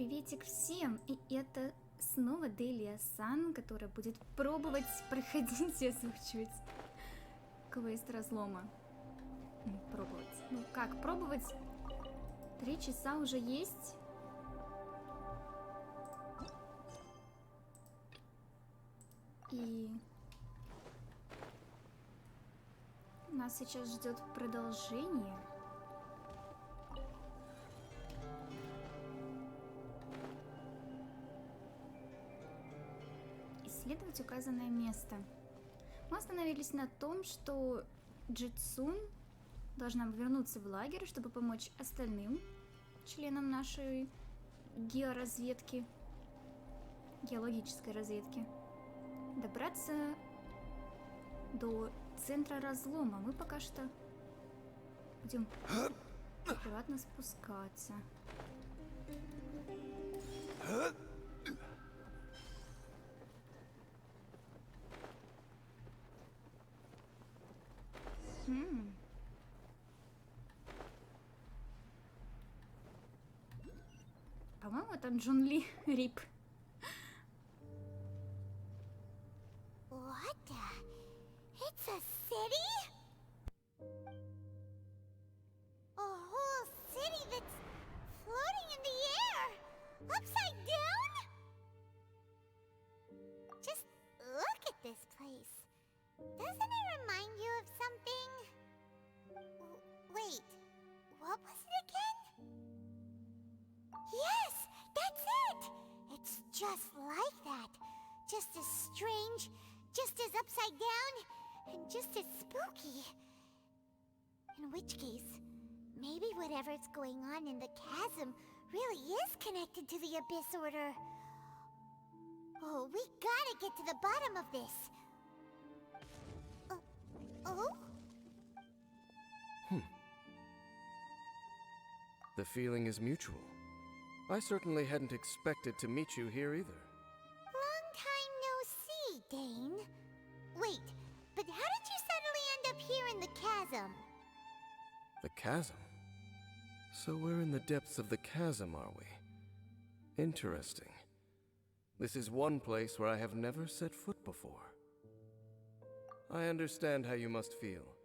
Приветик всем! И это снова Делия-сан, которая будет пробовать проходить и озвучивать квест Разлома. Пробовать. Ну как пробовать? 3 часа уже есть. И нас сейчас ждет продолжение. Исследовать указанное место. Мы остановились на том, что Джитсун должна вернуться в лагерь, чтобы помочь остальным членам нашей георазведки, геологической разведки, добраться до центра разлома. Мы пока что будем аккуратно спускаться. По-моему, там Джун Ли Рип. What the? It's a city? A whole city that's floating in the air! Upside down? Just look at this place. Doesn't it remind you of something? Wait, what was it again? Yes, that's it! It's just like that. Just as strange, just as upside down, and just as spooky. In which case, maybe whatever's going on in the chasm really is connected to the Abyss Order. Oh, we gotta get to the bottom of this. Oh? The feeling is mutual. I certainly hadn't expected to meet you here either. Long time no see, Dane. Wait, but how did you suddenly end up here in the chasm? The chasm? So we're in the depths of the chasm, are we? Interesting. This is one place where I have never set foot before. I understand how you must feel.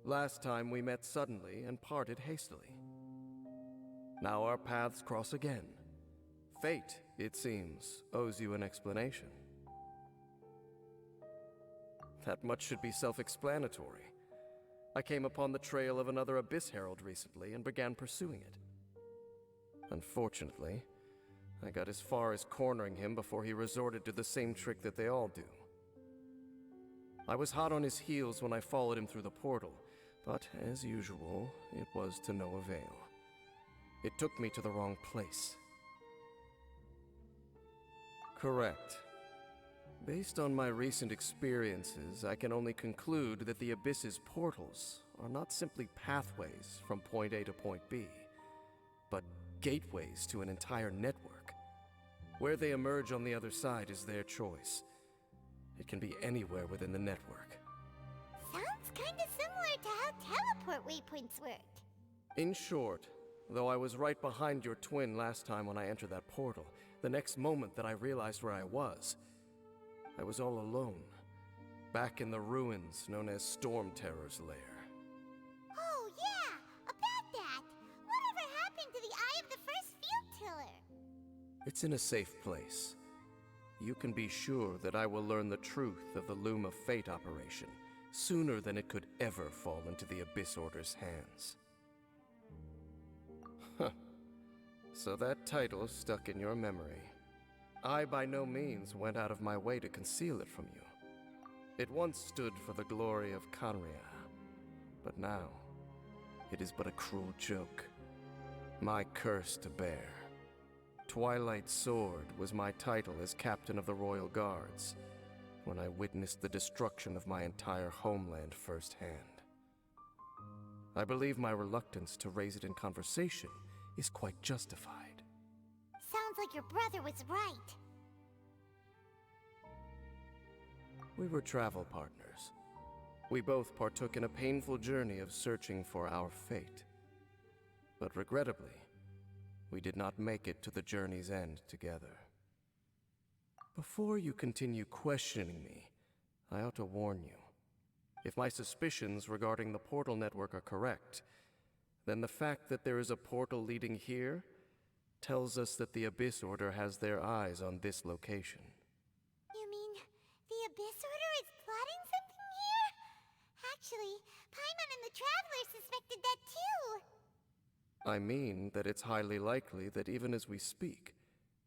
Last time we met suddenly and parted hastily. Now our paths cross again. Fate, it seems, owes you an explanation. That much should be self-explanatory. I came upon the trail of another Abyss Herald recently and began pursuing it. Unfortunately, I got as far as cornering him before he resorted to the same trick that they all do. I was hot on his heels when I followed him through the portal, but as usual, it was to no avail. It took me to the wrong place. Correct. Based on my recent experiences, I can only conclude that the Abyss's portals are not simply pathways from point A to point B, but gateways to an entire network. Where they emerge on the other side is their choice. It can be anywhere within the network. Sounds kinda similar to how teleport waypoints work. In short, though I was right behind your twin last time when I entered that portal, the next moment that I realized where I was all alone, back in the ruins known as Storm Terror's lair. Oh yeah, about that! Whatever happened to the Eye of the First Field Tiller? It's in a safe place. You can be sure that I will learn the truth of the Loom of Fate operation sooner than it could ever fall into the Abyss Order's hands. Huh. So that title stuck in your memory. I by no means went out of my way to conceal it from you. It once stood for the glory of Kanria, but now it is but a cruel joke. My curse to bear. Twilight Sword was my title as captain of the Royal Guards when I witnessed the destruction of my entire homeland firsthand. I believe my reluctance to raise it in conversation is quite justified. Sounds like your brother was right. We were travel partners. We both partook in a painful journey of searching for our fate. But regrettably, we did not make it to the journey's end together. Before you continue questioning me, I ought to warn you. If my suspicions regarding the portal network are correct, then the fact that there is a portal leading here tells us that the Abyss Order has their eyes on this location. You mean the Abyss Order is plotting something here? Actually, Paimon and the Traveler suspected that too. I mean that it's highly likely that even as we speak,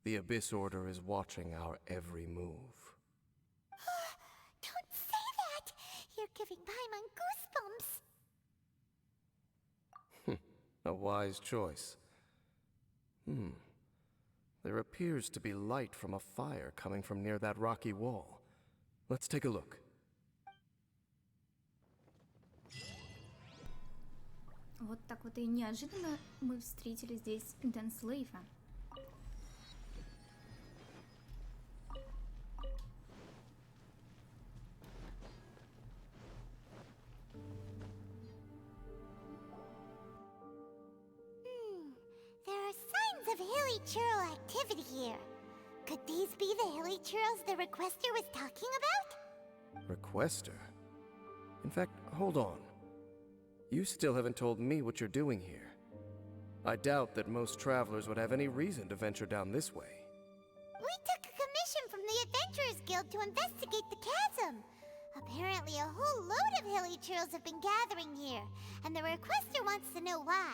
the Abyss Order is watching our every move. Don't say that! You're giving Paimon goosebumps. A wise choice. There appears to be light from a fire coming from near that rocky wall. Let's take a look. Вот так вот и неожиданно мы встретили здесь Денслейфа. There are signs of hilly churl activity here. Could these be the hilly churls the requester was talking about? Requester? In fact, hold on. You still haven't told me what you're doing here. I doubt that most travelers would have any reason to venture down this way. We took a commission from the Adventurers Guild to investigate the chasm. Apparently a whole load of hilly churls have been gathering here, and the requester wants to know why.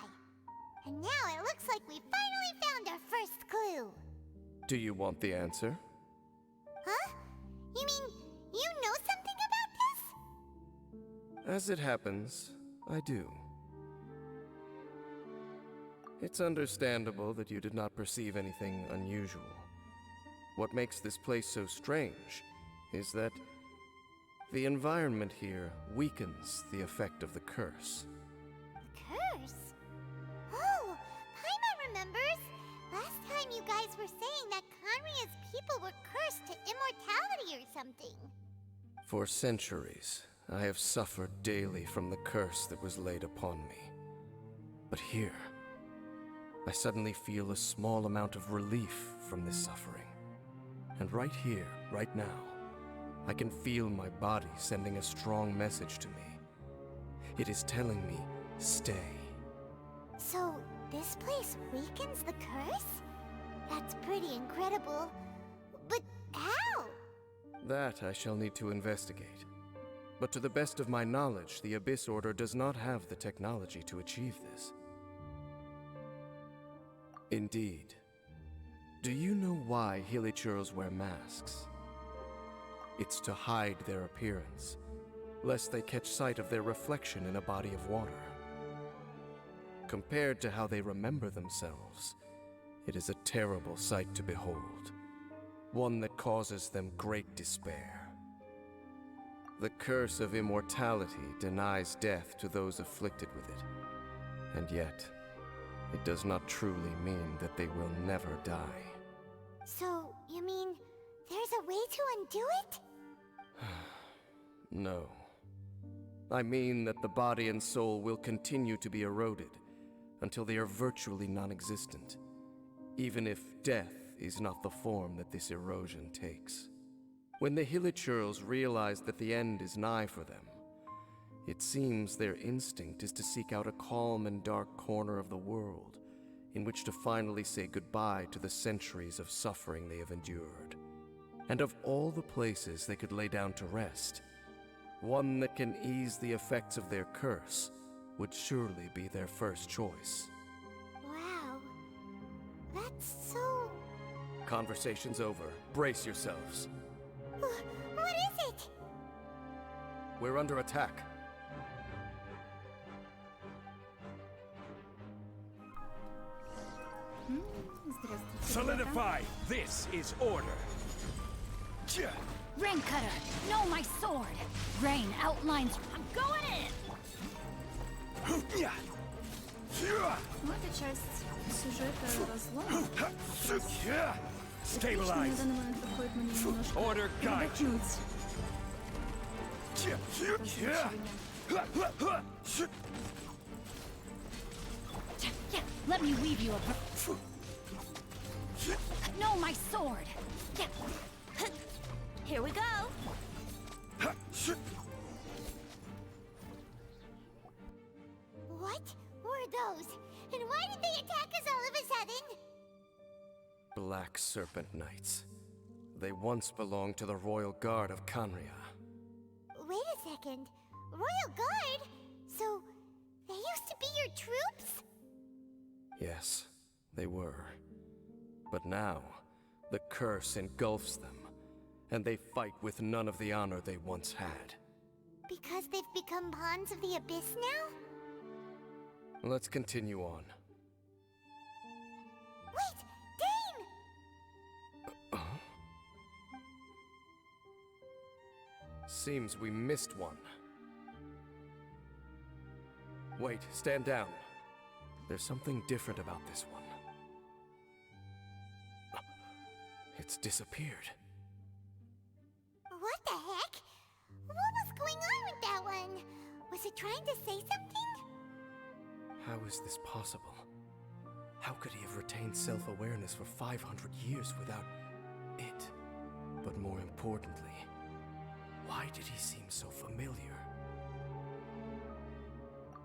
And now it looks like we finally found our first clue. Do you want the answer? Huh? You mean you know something about this? As it happens, I do. It's understandable that you did not perceive anything unusual. What makes this place so strange is that the environment here weakens the effect of the curse. Curse? Oh, Paimon remembers. Last time you guys were saying that Conria's people were cursed to immortality or something. For centuries, I have suffered daily from the curse that was laid upon me. But here, I suddenly feel a small amount of relief from this suffering. And right here, right now, I can feel my body sending a strong message to me. It is telling me, stay. So, this place weakens the curse? That's pretty incredible. But how? That I shall need to investigate. But to the best of my knowledge, the Abyss Order does not have the technology to achieve this. Indeed. Do you know why Hilichurls wear masks? It's to hide their appearance, lest they catch sight of their reflection in a body of water. Compared to how they remember themselves, it is a terrible sight to behold, one that causes them great despair. The curse of immortality denies death to those afflicted with it, and yet, it does not truly mean that they will never die. So, you mean there's a way to undo it? No. I mean that the body and soul will continue to be eroded until they are virtually non-existent, even if death is not the form that this erosion takes. When the Hilichurls realize that the end is nigh for them, it seems their instinct is to seek out a calm and dark corner of the world in which to finally say goodbye to the centuries of suffering they have endured. And of all the places they could lay down to rest, one that can ease the effects of their curse would surely be their first choice. Wow. That's so... Conversation's over. Brace yourselves. What is it? We're under attack. Здравствуйте, Solidify! This is order! Rain Cutter, know my sword! Rain outlines. I'm going in! Ну, это часть сюжета Разлома. Что на Stabilize! данный момент выходит мне немножко Order guide! передохнуть. Yeah, let me weave you a... know my sword. Here we go. What were those? And why did they attack us all of a sudden? Black Serpent Knights. They once belonged to the Royal Guard of Canria. Wait a second. Royal Guard? So, they used to be your troops? Yes, they were. But now, the curse engulfs them, and they fight with none of the honor they once had. Because they've become pawns of the Abyss now? Let's continue on. Wait! Dane! Seems we missed one. Wait, stand down. There's something different about this one. It's disappeared. What the heck? What was going on with that one? Was it trying to say something? How is this possible? How could he have retained self-awareness for 500 years without it? But more importantly, why did he seem so familiar?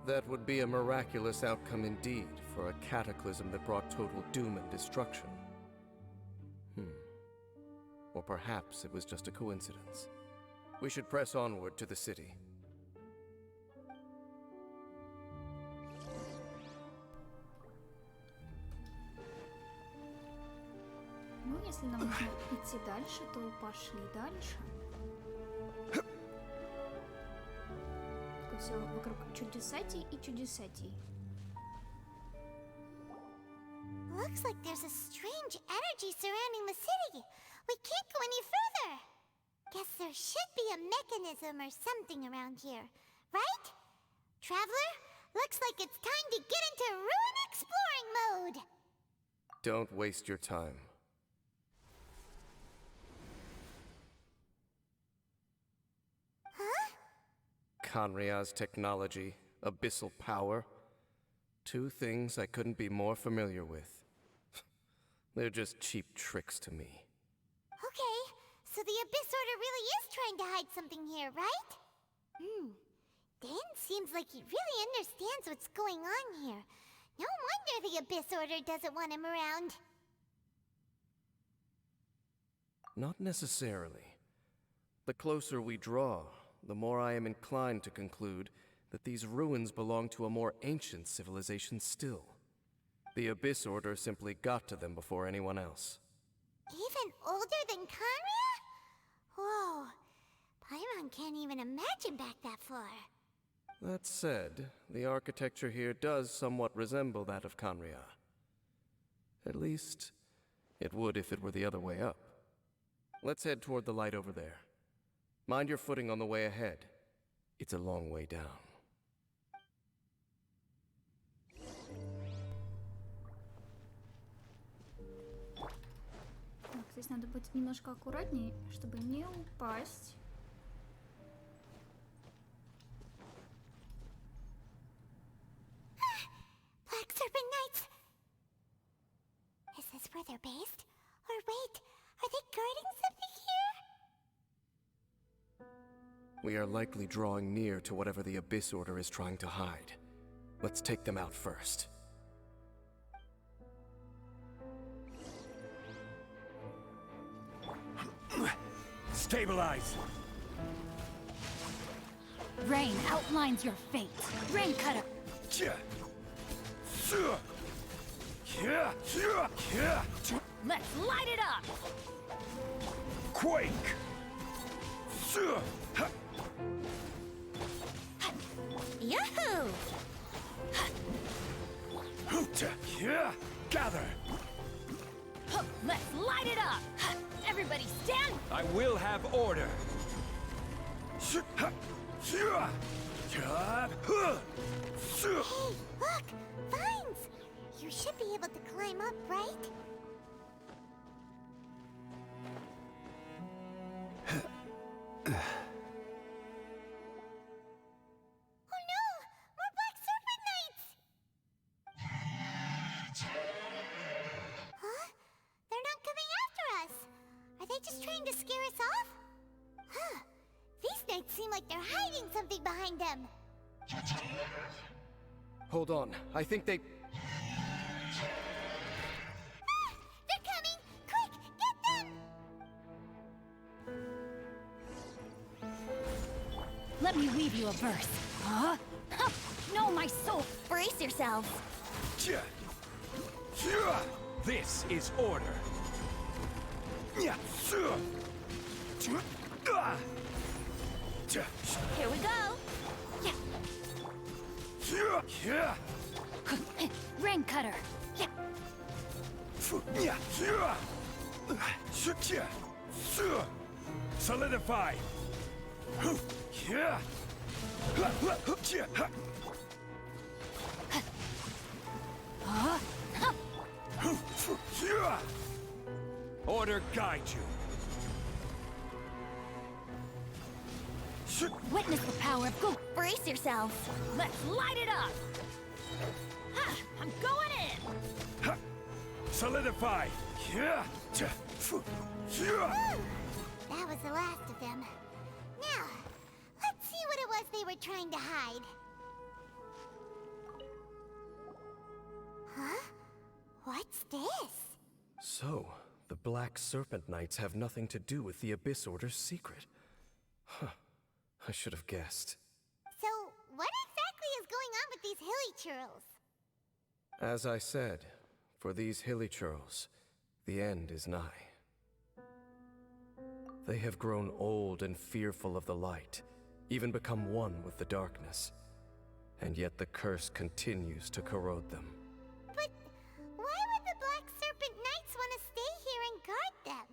That would be a miraculous outcome indeed for a cataclysm that brought total doom and destruction. Or perhaps it was just a coincidence. We should press onward to the city. Ну, если нам нужно идти дальше, то пошли дальше. Все вокруг чудесатей и чудесатей. Looks like there's a strange energy surrounding the city. We can't go any further. Guess there should be a mechanism or something around here, right? Traveler, looks like it's time to get into ruin exploring mode. Don't waste your time. Huh? Canria's technology, abyssal power. Two things I couldn't be more familiar with. They're just cheap tricks to me. Okay, so the Abyss Order really is trying to hide something here, right? Dan seems like he really understands what's going on here. No wonder the Abyss Order doesn't want him around. Not necessarily. The closer we draw, the more I am inclined to conclude that these ruins belong to a more ancient civilization still. The Abyss Order simply got to them before anyone else. Even older than Canria? Whoa, Paimon can't even imagine back that far. That said, the architecture here does somewhat resemble that of Canria. At least, it would if it were the other way up. Let's head toward the light over there. Mind your footing on the way ahead. It's a long way down. Так, здесь надо быть немножко аккуратнее, чтобы не упасть. Black Serpent Knights! Is this where they're based? Or wait, are they guarding something here? We are likely drawing near to whatever the Abyss Order is trying to hide. Let's take them out first. Stabilize! Rain outlines your fate. Rain cutter. Let's light it up! Quake! Yahoo! Gather! Let's light it up! Everybody stand! I will have order! Hey, look! Vines! You should be able to climb up, right? Oh no! More Black Serpent Knights! Huh? They're not coming trying to scare us off? Huh. These knights seem like they're hiding something behind them. Hold on, I think they... Ah! They're coming! Quick, get them! Let me weave you a verse. Huh? Huh. No, my soul. Brace yourselves. This is order. Here we go. Rain cutter. Solidify. Order guide you. Witness the power of gulk. Brace yourselves. Let's light it up. Ha! I'm going in. Solidify. That was the last of them. Now, let's see what it was they were trying to hide. Huh? What's this? So, the Black Serpent Knights have nothing to do with the Abyss Order's secret. Huh. I should have guessed. So, what exactly is going on with these hilly churls? As I said, for these hilly churls, the end is nigh. They have grown old and fearful of the light, even become one with the darkness. And yet the curse continues to corrode them. But why would the Black Serpent Knights want to stay here and guard them?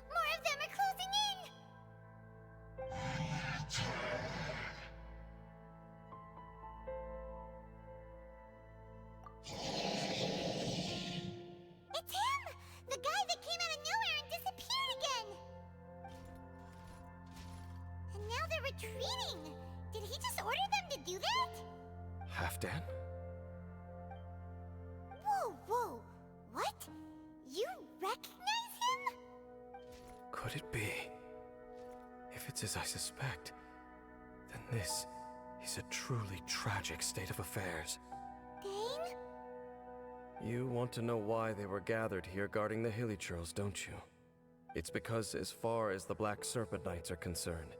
More of them are closing in! It's him! The guy that came out of nowhere and disappeared again! And now they're retreating! Did he just order them to do that? Halfdan? Whoa, whoa! What? You recognize him? Could it be? If it's as I suspect, then this is a truly tragic state of affairs. Dane? You want to know why they were gathered here guarding the hilly churls, don't you? It's because as far as the Black Serpent Knights are concerned,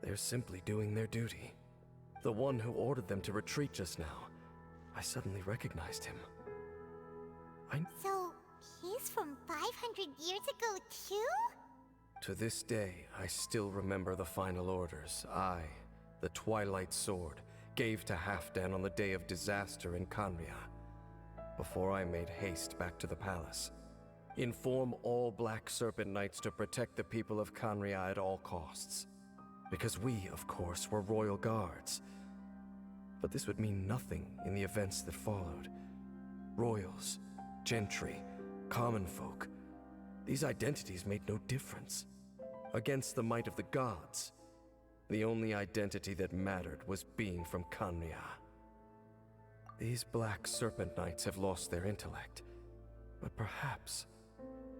they're simply doing their duty. The one who ordered them to retreat just now, I suddenly recognized him. So, he's from 500 years ago too? To this day, I still remember the final orders I, the Twilight Sword, gave to Halfdan on the day of disaster in Khaenri'ah, before I made haste back to the palace. Inform all Black Serpent Knights to protect the people of Khaenri'ah at all costs. Because we, of course, were royal guards. But this would mean nothing in the events that followed. Royals, gentry, common folk, these identities made no difference. Against the might of the gods, the only identity that mattered was being from Khaenri'ah. These Black Serpent Knights have lost their intellect, but perhaps,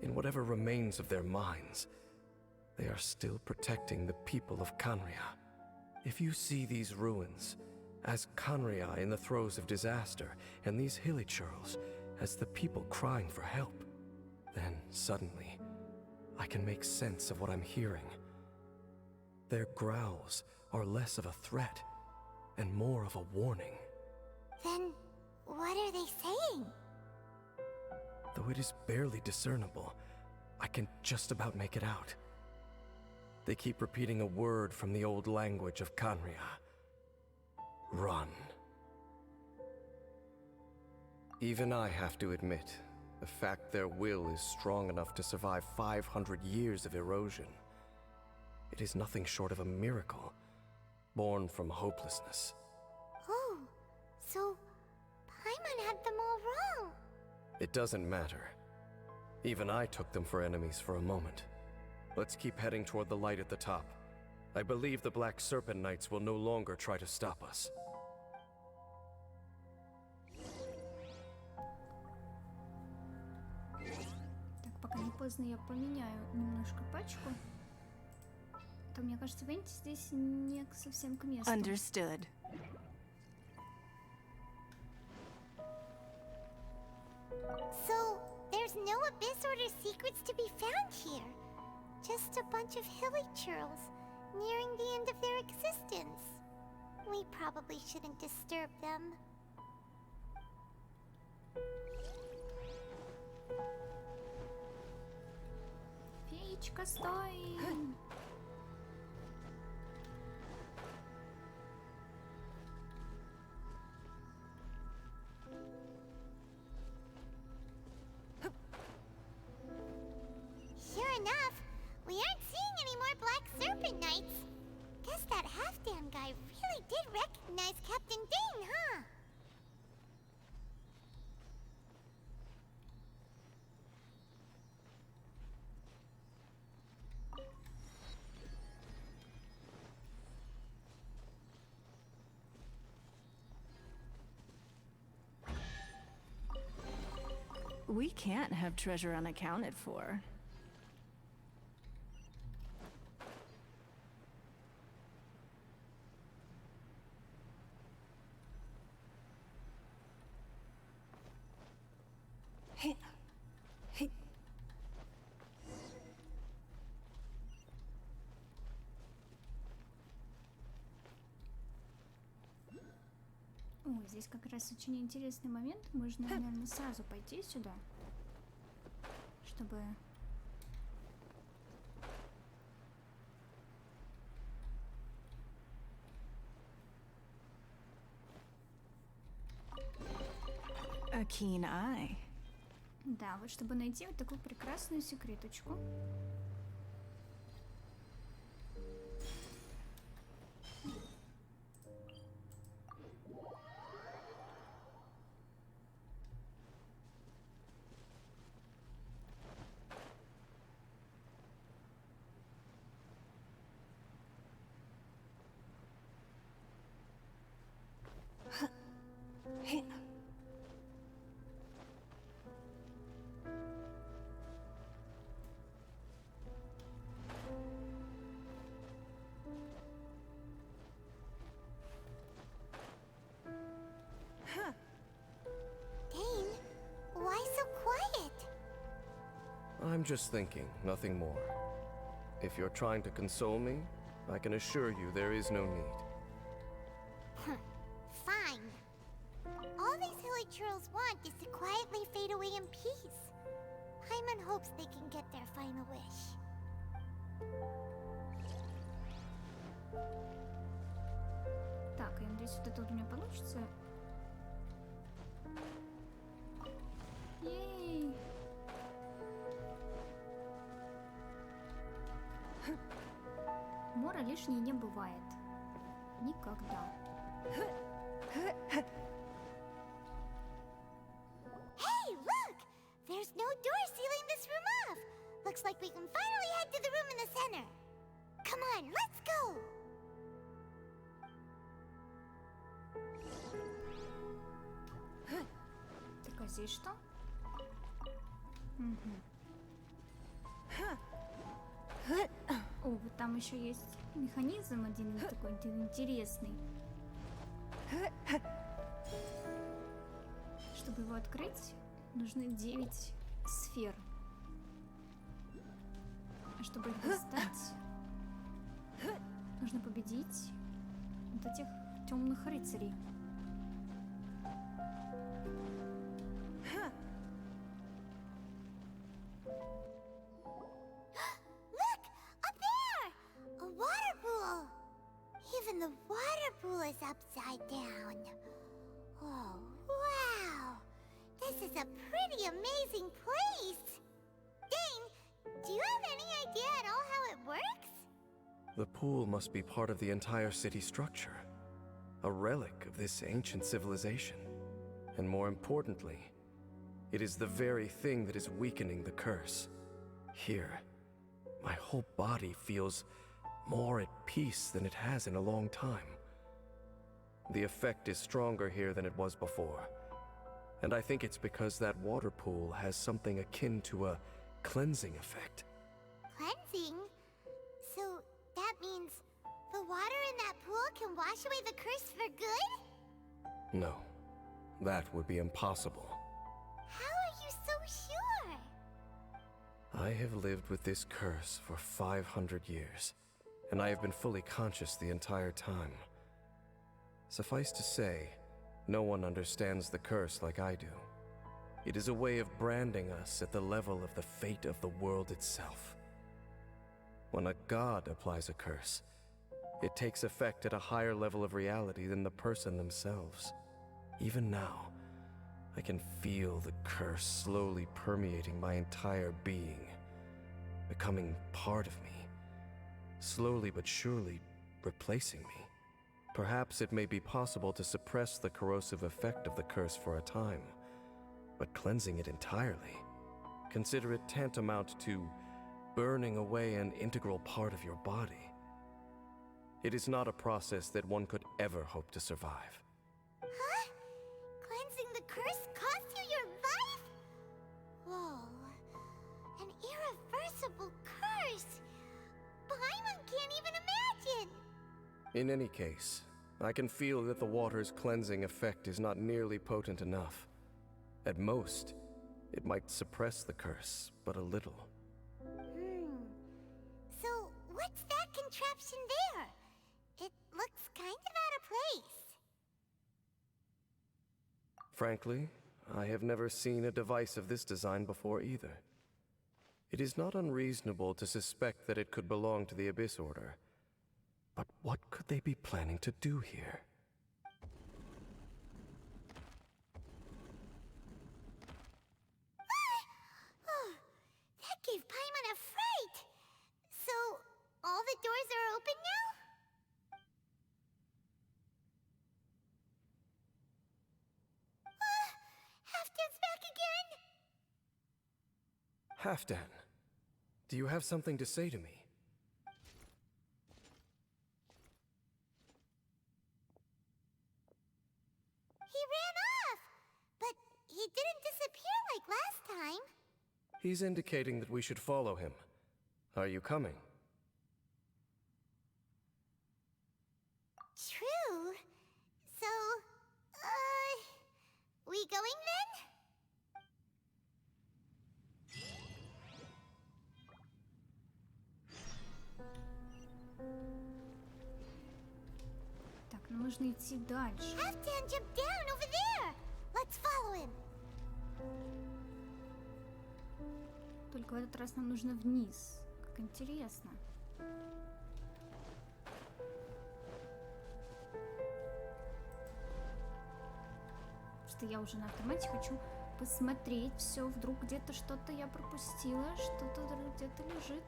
in whatever remains of their minds, they are still protecting the people of Khaenri'ah. If you see these ruins as Khaenri'ah in the throes of disaster, and these hilly churls as the people crying for help, then suddenly, I can make sense of what I'm hearing. Their growls are less of a threat and more of a warning. Then, what are they saying? Though it is barely discernible, I can just about make it out. They keep repeating a word from the old language of Khaenri'ah. Run. Even I have to admit, the fact their will is strong enough to survive 500 years of erosion. It is nothing short of a miracle, born from hopelessness. Oh, so Paimon had them all wrong. It doesn't matter. Even I took them for enemies for a moment. Let's keep heading toward the light at the top. I believe the Black Serpent Knights will no longer try to stop us. поздно я поменяю немножко пачку. То, мне кажется, Венти здесь не совсем к месту. Understood. So, there's no Abyss Order secrets to be found here. Just a bunch of hilly churls, nearing the end of their existence. We probably shouldn't disturb them. Феечка, стой! Sure enough, we aren't seeing any more Black Serpent Knights. Guess that half-damn guy really did recognize Captain Dane, huh? We can't have treasure unaccounted for. Hey. Hey. Ой, здесь как раз очень интересный момент. Можно, наверное, сразу пойти сюда, чтобы... A keen eye. Да, вот чтобы найти вот такую прекрасную секреточку. Hey. Dane, why so quiet? I'm just thinking, nothing more. If you're trying to console me, I can assure you there is no need. Fine. All these hilly churls want is to quietly fade away in peace. Hyman hopes they can get their final wish. Так, я надеюсь, вот это вот у меня получится. Ей! Мора лишней не бывает. Никогда. Hey, look! There's no door sealing this room off. Looks like we can finally head to the room in the center. Come on, let's go! Так, а здесь что? Угу. О, вот там еще есть механизм один такой интересный. Чтобы его открыть, нужны 9 сфер. А чтобы их достать, нужно победить вот этих темных рыцарей. Look! Up there! A water pool! Even the water pool is upside down. Oh, wow! This is a pretty amazing place! Dane, do you have any idea at all how it works? The pool must be part of the entire city structure. A relic of this ancient civilization. And more importantly, it is the very thing that is weakening the curse. Here, my whole body feels more at peace than it has in a long time. The effect is stronger here than it was before. And I think it's because that water pool has something akin to a cleansing effect. Cleansing? So that means the water in that pool can wash away the curse for good? No, that would be impossible. How are you so sure? I have lived with this curse for 500 years, and I have been fully conscious the entire time. Suffice to say, no one understands the curse like I do. It is a way of branding us at the level of the fate of the world itself. When a god applies a curse, it takes effect at a higher level of reality than the person themselves. Even now, I can feel the curse slowly permeating my entire being, becoming part of me, slowly but surely replacing me. Perhaps it may be possible to suppress the corrosive effect of the curse for a time, but cleansing it entirely, consider it tantamount to burning away an integral part of your body. It is not a process that one could ever hope to survive. Huh? Cleansing the curse cost you your life? Whoa. An irreversible curse. Paimon can't even imagine. In any case, I can feel that the water's cleansing effect is not nearly potent enough. At most, it might suppress the curse, but a little. So, what's that contraption there? It looks kind of out of place. Frankly, I have never seen a device of this design before either. It is not unreasonable to suspect that it could belong to the Abyss Order. But what could they be planning to do here? That gave Paimon a fright! So, all the doors are open now? Halfdan's back again! Halfdan, do you have something to say to me? He ran off! But he didn't disappear like last time. He's indicating that we should follow him. Are you coming? True. So, we going then? Так, нам нужно идти дальше. Halfdan jumped down over there! Let's follow him. Только в этот раз нам нужно вниз. Как интересно. Что я уже на автомате хочу посмотреть все. Вдруг где-то что-то я пропустила, что-то где-то лежит.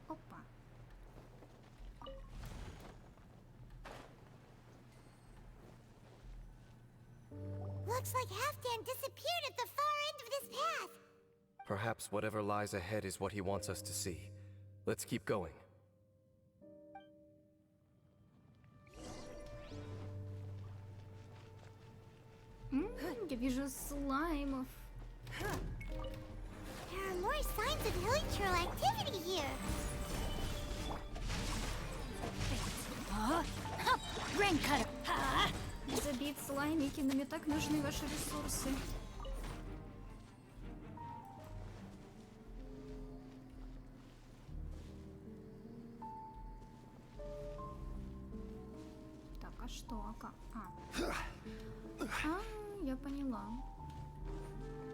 Опа. Looks like Halfdan disappeared at the far end of this path. Perhaps whatever lies ahead is what he wants us to see. Let's keep going. Я вижу слаймов. There are more signs of elytral activity here. Rain cutter. Ha! Забить слаймики, но мне так нужны ваши ресурсы. Так, а что? А как? Я поняла.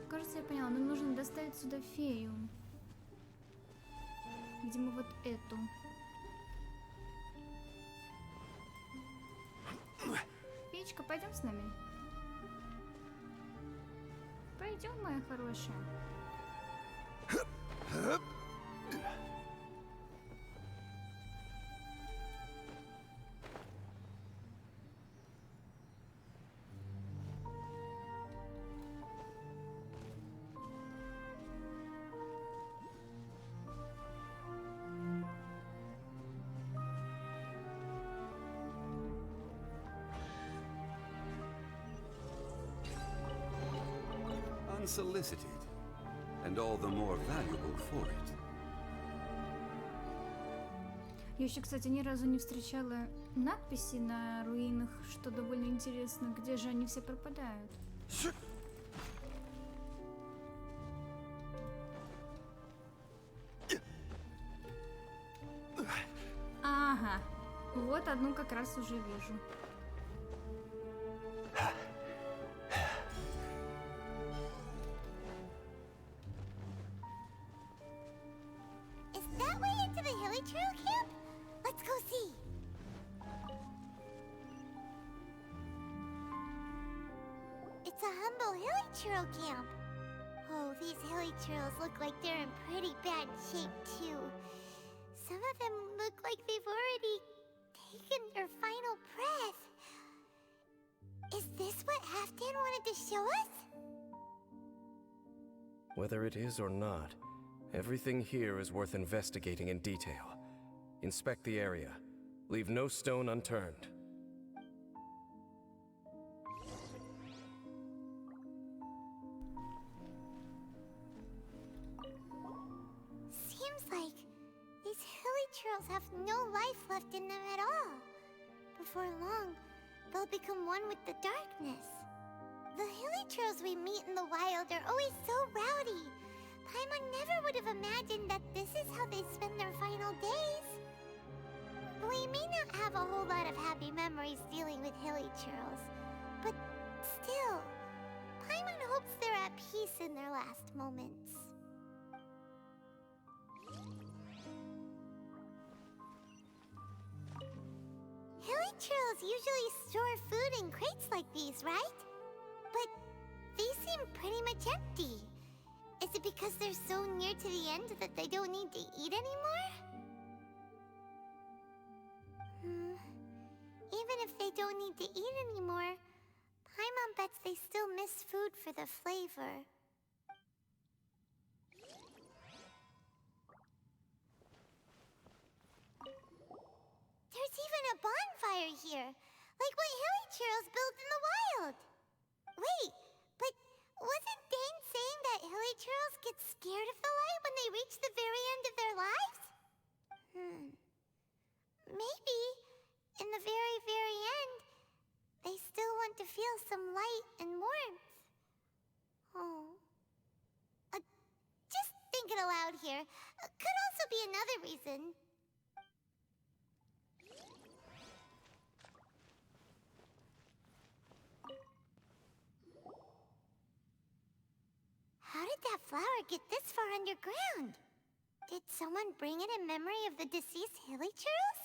Кажется, я поняла. Нам нужно доставить сюда фею. Видимо, вот эту. Феечка, пойдем с нами? Пойдем, моя хорошая. unsolicited, and all the more valuable for it. Я еще, кстати, ни разу не встречала надписи на руинах, что довольно интересно, где же они все пропадают. Ага, вот одну как раз уже вижу. Is that way into the hilly trail camp? Let's go see. It's a humble hilly trail camp. Oh, these hilly trails look like they're in pretty bad shape too. Some of them look like they've already taken their final breath. Is this what Halfdan wanted to show us? Whether it is or not, everything here is worth investigating in detail. Inspect the area. Leave no stone unturned. Seems like these hilly trails have no life left in them at all. Before long, they'll become one with the darkness. The hilly trails we meet in the wild are always so rowdy. Paimon never would have imagined that this is how they spend their final days. We may not have a whole lot of happy memories dealing with hilly trails, but still, Paimon hopes they're at peace in their last moments. Hilly trails usually store food in crates like these, right? But these seem pretty much empty. Is it because they're so near to the end that they don't need to eat anymore? Even if they don't need to eat anymore, Paimon bets they still miss food for the flavor. There's even a bonfire here, like what hilly trails built in the wild. Wait, but wasn't Dane saying that hilly trails get scared of the light when they reach the very end of their lives? Maybe, in the very, very end, they still want to feel some light and warmth. Oh. Just thinking aloud here. Could also be another reason. How did that flower get this far underground? Did someone bring it in memory of the deceased hilly churls?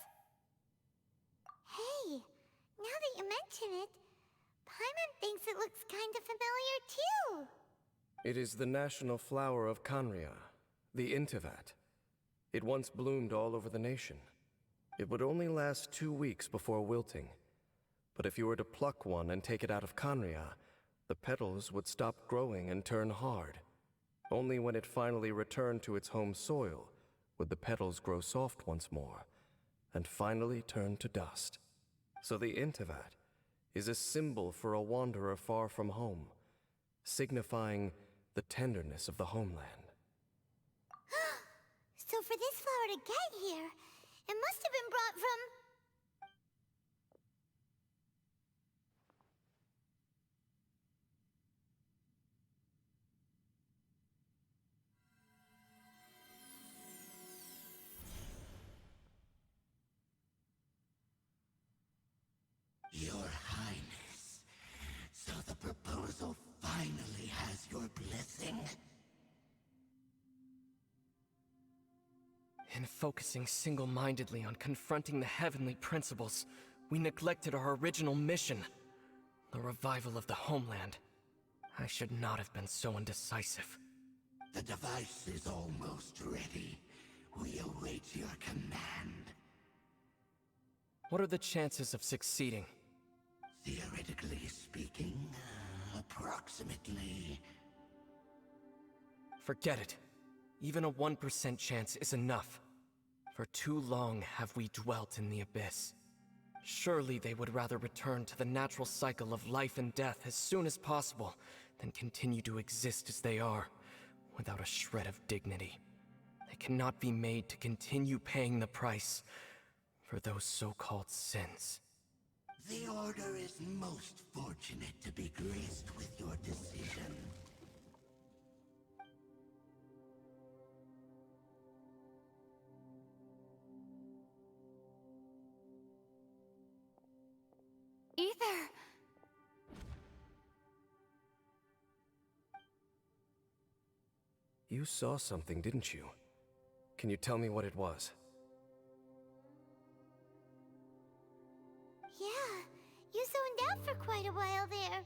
Hey, now that you mention it, Paimon thinks it looks kind of familiar too. It is the national flower of Khaenri'ah, the Intivat. It once bloomed all over the nation. It would only last 2 weeks before wilting. But if you were to pluck one and take it out of Khaenri'ah, the petals would stop growing and turn hard. Only when it finally returned to its home soil would the petals grow soft once more, and finally turn to dust. So the Intivat is a symbol for a wanderer far from home, signifying the tenderness of the homeland. So for this flower to get here, it must have been brought from... Your Highness, so the proposal finally has your blessing? In focusing single-mindedly on confronting the heavenly principles, we neglected our original mission, the revival of the homeland. I should not have been so indecisive. The device is almost ready. We await your command. What are the chances of succeeding? Theoretically speaking, approximately. Forget it. Even a 1% chance is enough. For too long have we dwelt in the abyss. Surely they would rather return to the natural cycle of life and death as soon as possible than continue to exist as they are, without a shred of dignity. They cannot be made to continue paying the price for those so-called sins. The Order is most fortunate to be graced with your decision. Ether! You saw something, didn't you? Can you tell me what it was? Yeah, you zoned out for quite a while there.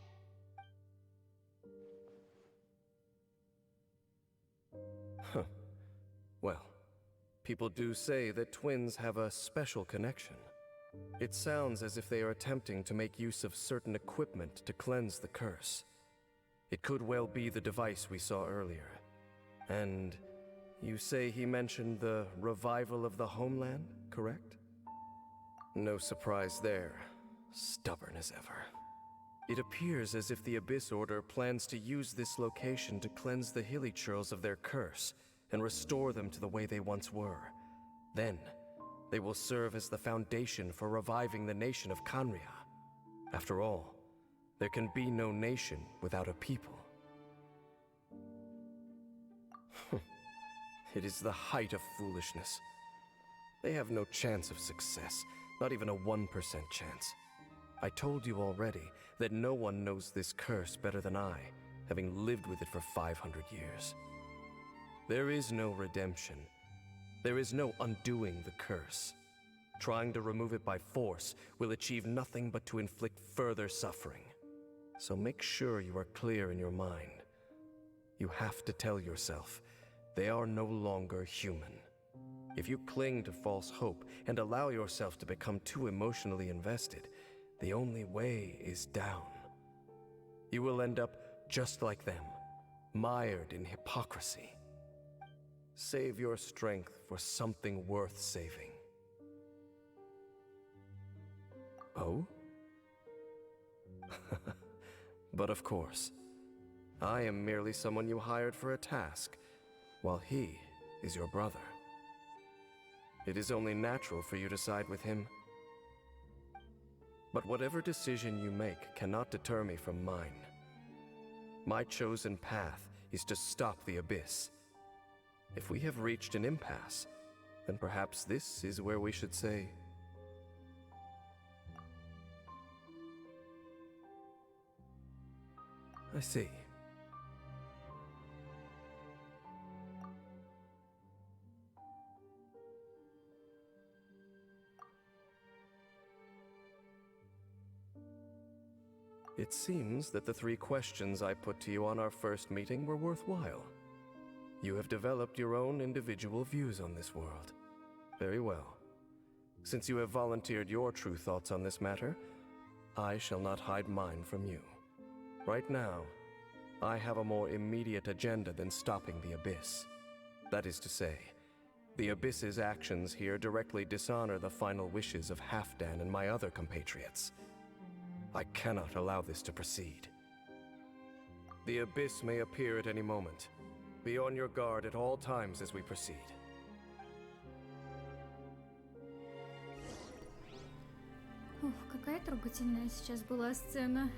Huh. Well, people do say that twins have a special connection. It sounds as if they are attempting to make use of certain equipment to cleanse the curse. It could well be the device we saw earlier. And you say he mentioned the revival of the homeland, correct? No surprise there. Stubborn as ever. It appears as if the Abyss Order plans to use this location to cleanse the Hilly-Churls of their curse and restore them to the way they once were. Then, they will serve as the foundation for reviving the nation of Khaenri'ah. After all, there can be no nation without a people. It is the height of foolishness. They have no chance of success, not even a 1% chance. I told you already that no one knows this curse better than I, having lived with it for 500 years. There is no redemption. There is no undoing the curse. Trying to remove it by force will achieve nothing but to inflict further suffering. So make sure you are clear in your mind. You have to tell yourself, they are no longer human. If you cling to false hope and allow yourself to become too emotionally invested, the only way is down. You will end up just like them, mired in hypocrisy. Save your strength for something worth saving. Oh? But of course, I am merely someone you hired for a task, while he is your brother. It is only natural for you to side with him. But whatever decision you make cannot deter me from mine. My chosen path is to stop the Abyss. If we have reached an impasse, then perhaps this is where we should say... I see. It seems that the 3 questions I put to you on our first meeting were worthwhile. You have developed your own individual views on this world. Very well. Since you have volunteered your true thoughts on this matter, I shall not hide mine from you. Right now, I have a more immediate agenda than stopping the Abyss. That is to say, the Abyss's actions here directly dishonor the final wishes of Halfdan and my other compatriots. I cannot allow this to proceed. The Abyss may appear at any moment. Be on your guard at all times as we proceed. Ух, какая трогательная сейчас была сцена.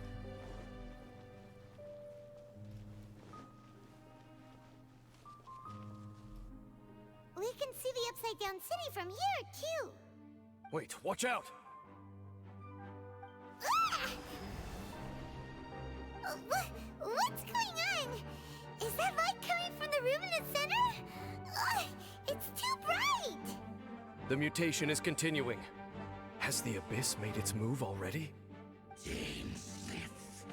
We can see the Upside Down City from here, too. Wait, watch out! Ah! What's going on? Is that light coming from the room in the center? It's too bright! The mutation is continuing. Has the Abyss made its move already? Jane Smith,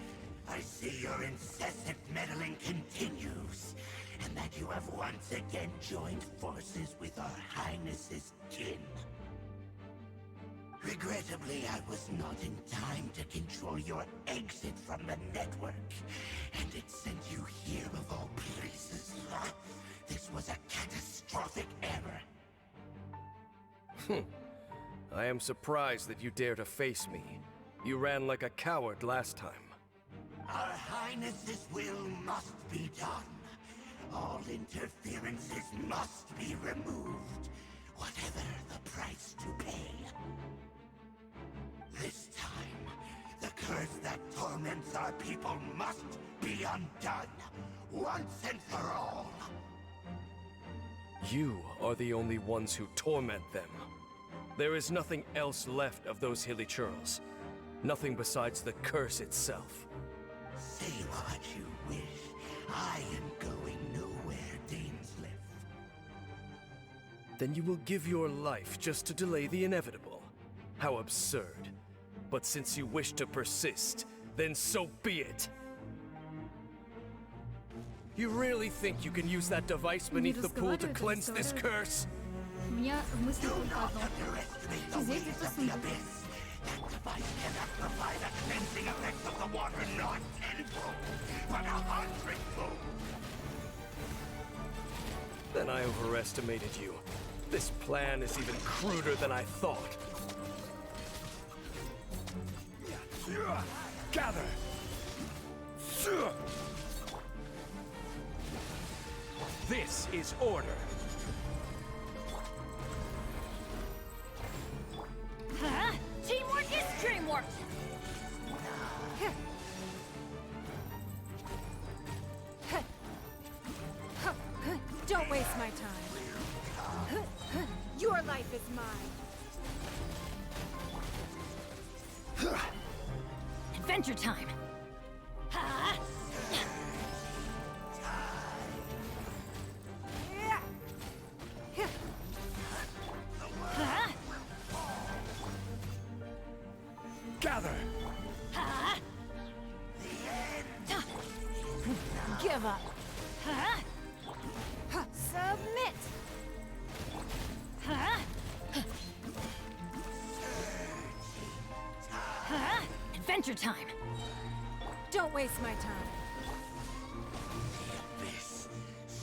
I see your incessant meddling continues, and that you have once again joined forces with our Highness's kin. Regrettably, I was not in time to control your exit from the network, and it sent you here of all places. This was a catastrophic error. I am surprised that you dare to face me. You ran like a coward last time. Our Highness's will must be done. All interferences must be removed, whatever the price to pay. This time, the curse that torments our people must be undone, once and for all. You are the only ones who torment them. There is nothing else left of those hilly churls. Nothing besides the curse itself. Say what you wish. I am going nowhere, Dainsleif. Then you will give your life just to delay the inevitable. How absurd. But since you wish to persist, then so be it. You really think you can use that device beneath the pool to cleanse this curse? У меня в мыслях только одно. Здесь где-то сундук. That device cannot provide a cleansing effect of the water not tenfold, but 100-fold. Then I overestimated you. This plan is even cruder than I thought. Gather! This is order. Huh? Teamwork is dreamwork! Don't waste my time. Your life is mine. Adventure time! Huh? Huh? Gather! Huh? Give up. Huh? Submit. Huh? Huh? Adventure time! Don't waste my time. Abyss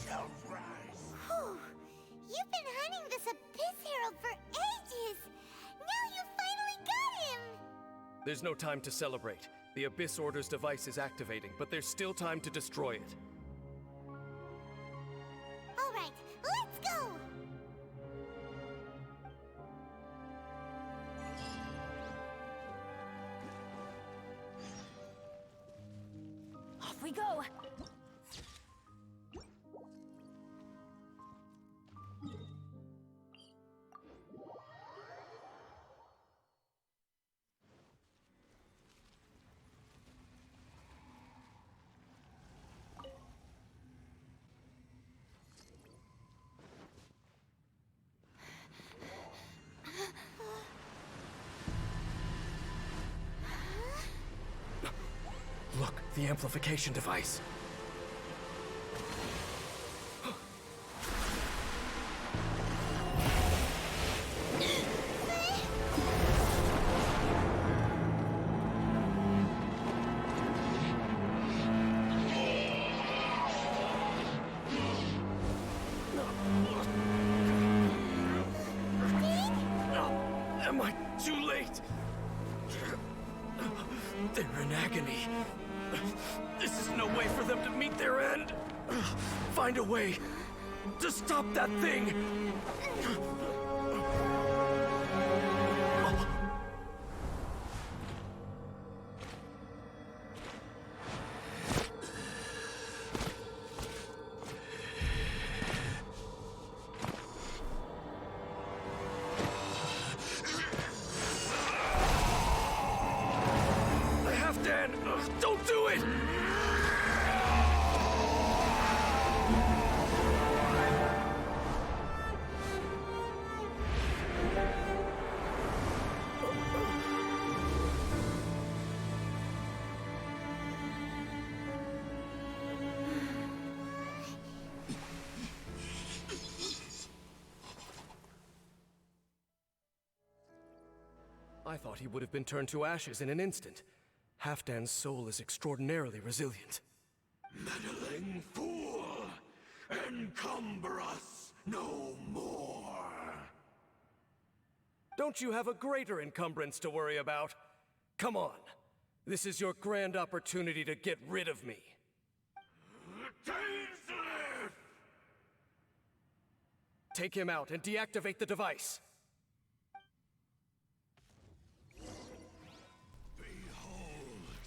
shall rise. Whew. You've been hunting this Abyss Herald for ages. Now you finally got him. There's no time to celebrate. The Abyss Order's device is activating, but there's still time to destroy it. All right, let's go. Off we go! Look, the amplification device. Am I too late? They're in agony. This is no way for them to meet their end. Find a way to stop that thing. Halfdan, don't do it! I thought he would have been turned to ashes in an instant. Halfdan's soul is extraordinarily resilient. Meddling fool! Encumber us no more! Don't you have a greater encumbrance to worry about? Come on. This is your grand opportunity to get rid of me. Take him out and deactivate the device.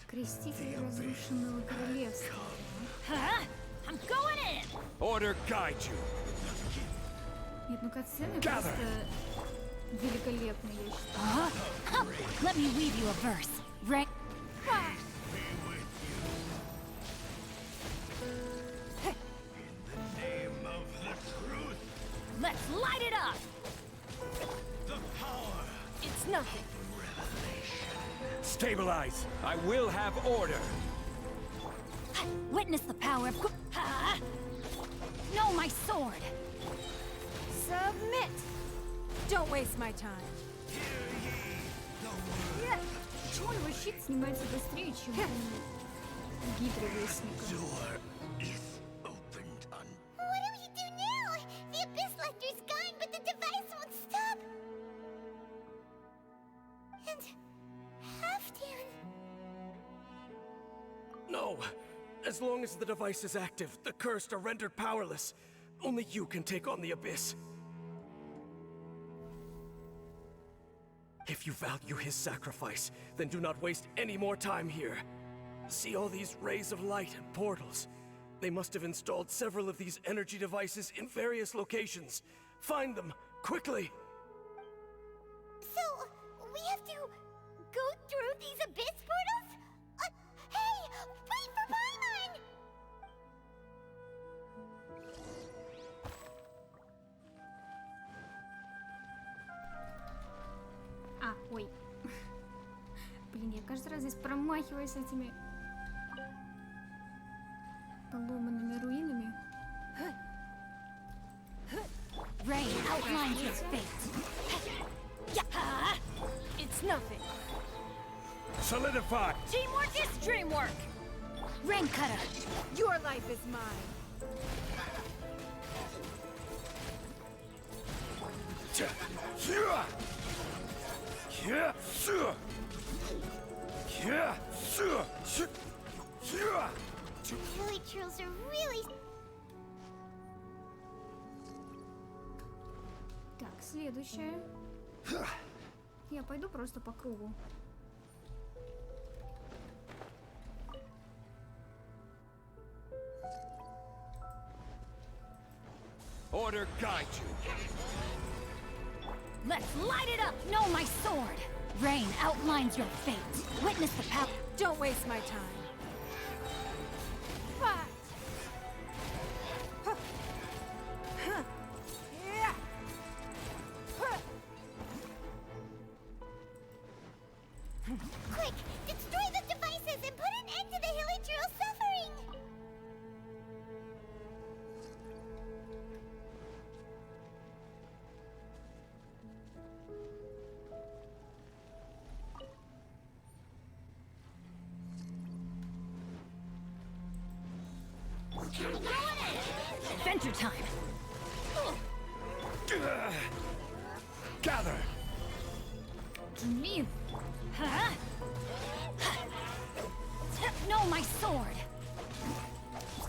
Креститель разрушенного королевства. Huh? I'm going in! Order guide you. Нет, ну катсцены просто великолепные, я считаю. Let me weave you a verse. Let's light it up! The power. It's nothing. Stabilize. I will have order. Witness the power of... No, my sword! Submit! Don't waste my time. Почему его щит снимается быстрее, чем у гидровестника? What do we do now? The Abyss Lecter's gone, but the device won't stop. And Halfdan. No. As long as the device is active, the cursed are rendered powerless. Only you can take on the Abyss. If you value his sacrifice, then do not waste any more time here. See all these rays of light and portals? They must have installed several of these energy devices in various locations. Find them, quickly! So, we have to go through these Abyss portals? Hey! Wait for Paimon! А, ой. Блин, я каждый раз здесь промахиваюсь этими поломанными руинами. Rain outlines your fate. It's nothing. Solidify. Teamwork is dreamwork. Rain cutter. Your life is mine. The Hilly Trolls are really... Так, следующее. Я пойду просто по кругу. Order guide you. Let's light it up. No, my sword. Rain outlines your fate. Witness the power. Don't waste my time. Fight! Quick! Destroy the devices and put an end to the Hilly Troll suffering! Adventure time. Gather. Блин, Huh? No, my sword.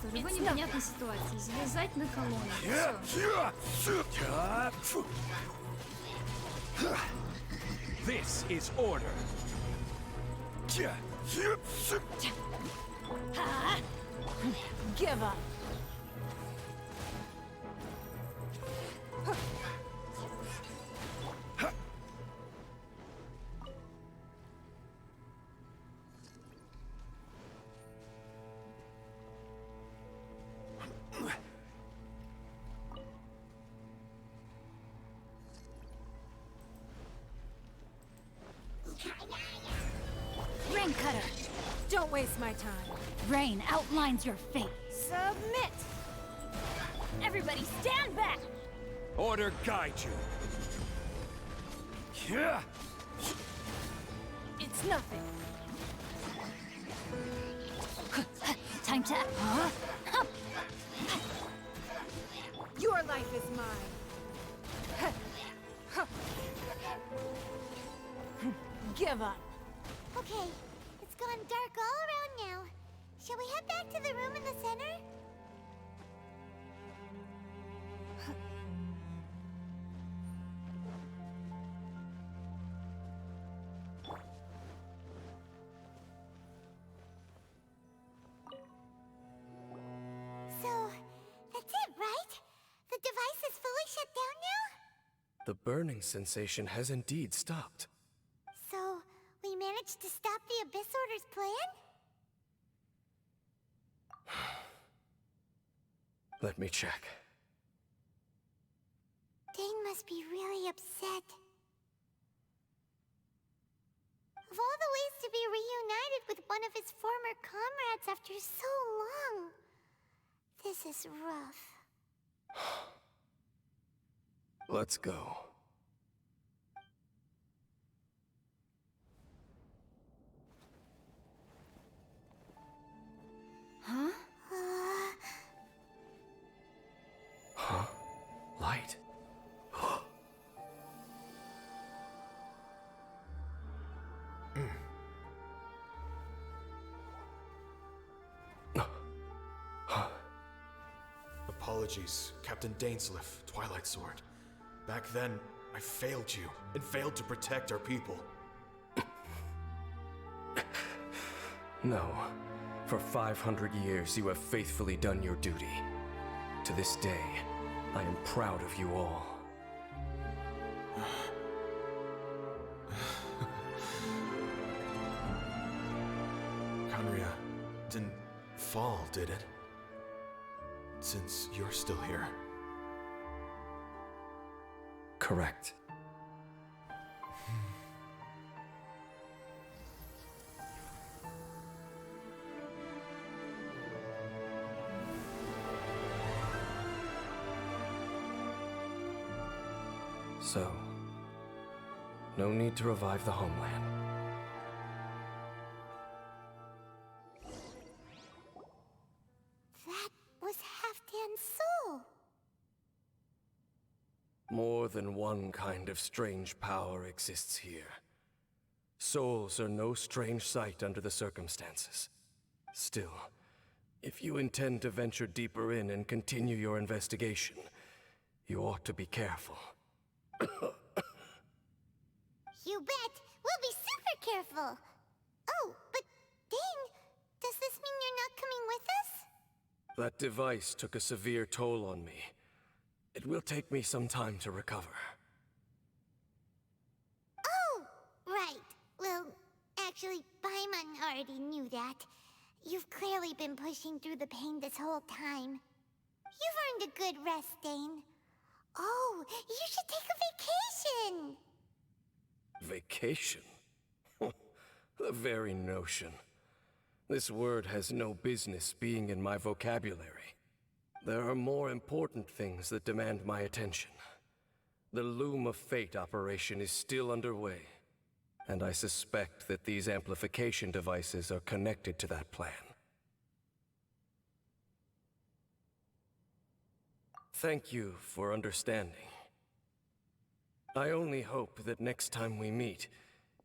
что в любой непонятной ситуации залезать на колонну. Всё. This is order. Give up. Rain cutter. Don't waste my time. Rain outlines your fate. Submit! Everybody stand back. Order guide you. It's nothing. Time to... Huh? Your life is mine. give up. Okay, it's gone dark all around now. Shall we head back to the room in the center? So, that's it, right? The device is fully shut down now? The burning sensation has indeed stopped. So, we managed to stop the Abyss Order's plan? Let me check. Dane must be really upset. Of all the ways to be reunited with one of his former comrades after so long, this is rough. Let's go. Huh? Huh? Light? Apologies, Captain Dainsleif, Twilight Sword. Back then, I failed you, and failed to protect our people. No. For 500 years, you have faithfully done your duty. To this day, I am proud of you all. Conria didn't fall, did it? Since you're still here. Correct. So, no need to revive the homeland. That was Halfdan's soul. More than one kind of strange power exists here. Souls are no strange sight under the circumstances. Still, if you intend to venture deeper in and continue your investigation, you ought to be careful. You bet! We'll be super careful! Oh, but Dane, does this mean you're not coming with us? That device took a severe toll on me. It will take me some time to recover. Oh, right. Well, actually, Paimon already knew that. You've clearly been pushing through the pain this whole time. You've earned a good rest, Dane. Oh, you should take a vacation! Vacation? The very notion. This word has no business being in my vocabulary. There are more important things that demand my attention. The Loom of Fate operation is still underway, and I suspect that these amplification devices are connected to that plan. Thank you for understanding. I only hope that next time we meet,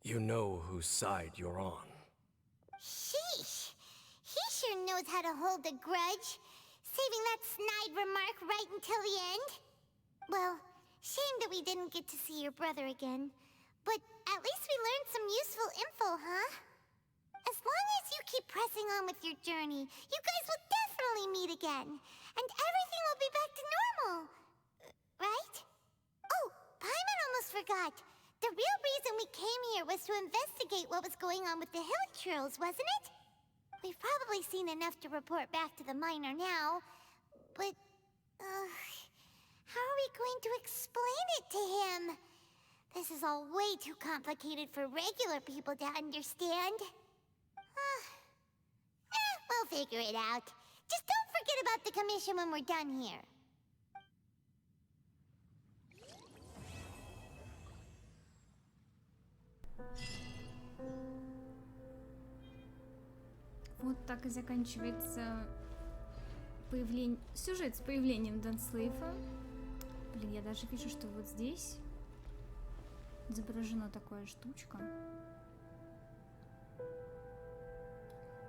you know whose side you're on. Sheesh! He sure knows how to hold a grudge. Saving that snide remark right until the end. Well, shame that we didn't get to see your brother again. But at least we learned some useful info, huh? As long as you keep pressing on with your journey, you guys will definitely meet again. And everything will be back to normal. Right? Oh, Paimon almost forgot. The real reason we came here was to investigate what was going on with the Hilichurls, wasn't it? We've probably seen enough to report back to the miner now. But, how are we going to explain it to him? This is all way too complicated for regular people to understand. We'll figure it out. Just don't forget about the commission when we're done here. Вот так и заканчивается сюжет с появлением Дайнслейфа. Блин, я даже вижу, что вот здесь изображена такая штучка.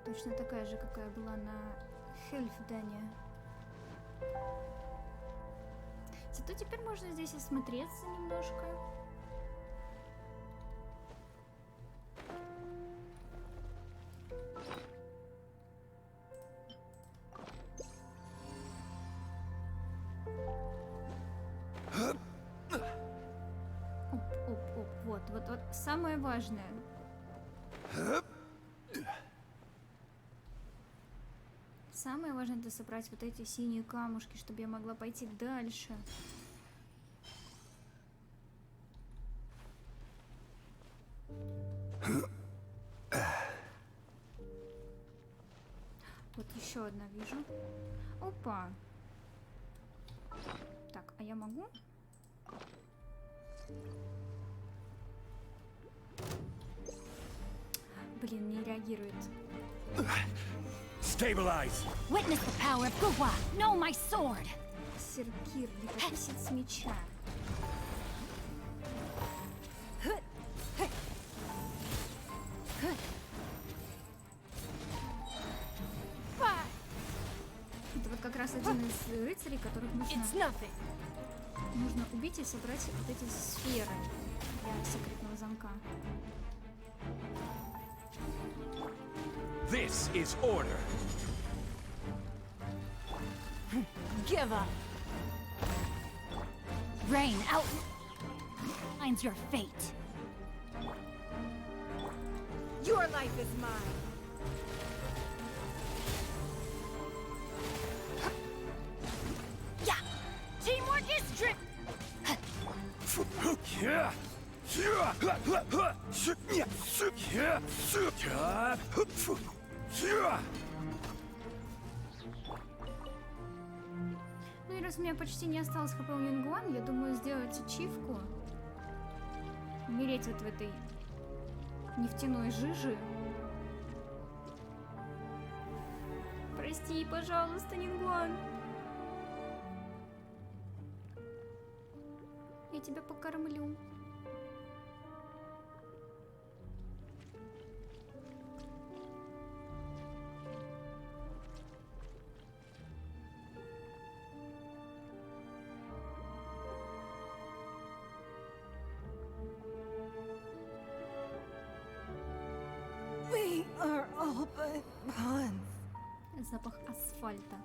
Точно такая же, какая была на Хельфдане. Зато теперь можно здесь осмотреться немножко. Оп, вот самое важное. Самое важное это собрать вот эти синие камушки, чтобы я могла пойти дальше. Вот еще одна вижу. Опа. Так, а я могу? Блин, не реагирует. Stabilize. Witness the power of Guwa. Know my sword. Серкир, летописец с меча. Это вот как раз один из рыцарей, которых нужно убить и собрать вот эти сферы для секретного замка. This is order. Give up. Rain outlines your fate. Your life is mine. Yeah. Teamwork is trick. Ну и раз у меня почти не осталось хп у Нингуан, я думаю сделать ачивку. Умереть вот в этой нефтяной жиже. Прости, пожалуйста, Нингуан. Я тебя покормлю. We are all but pawns. Запах асфальта.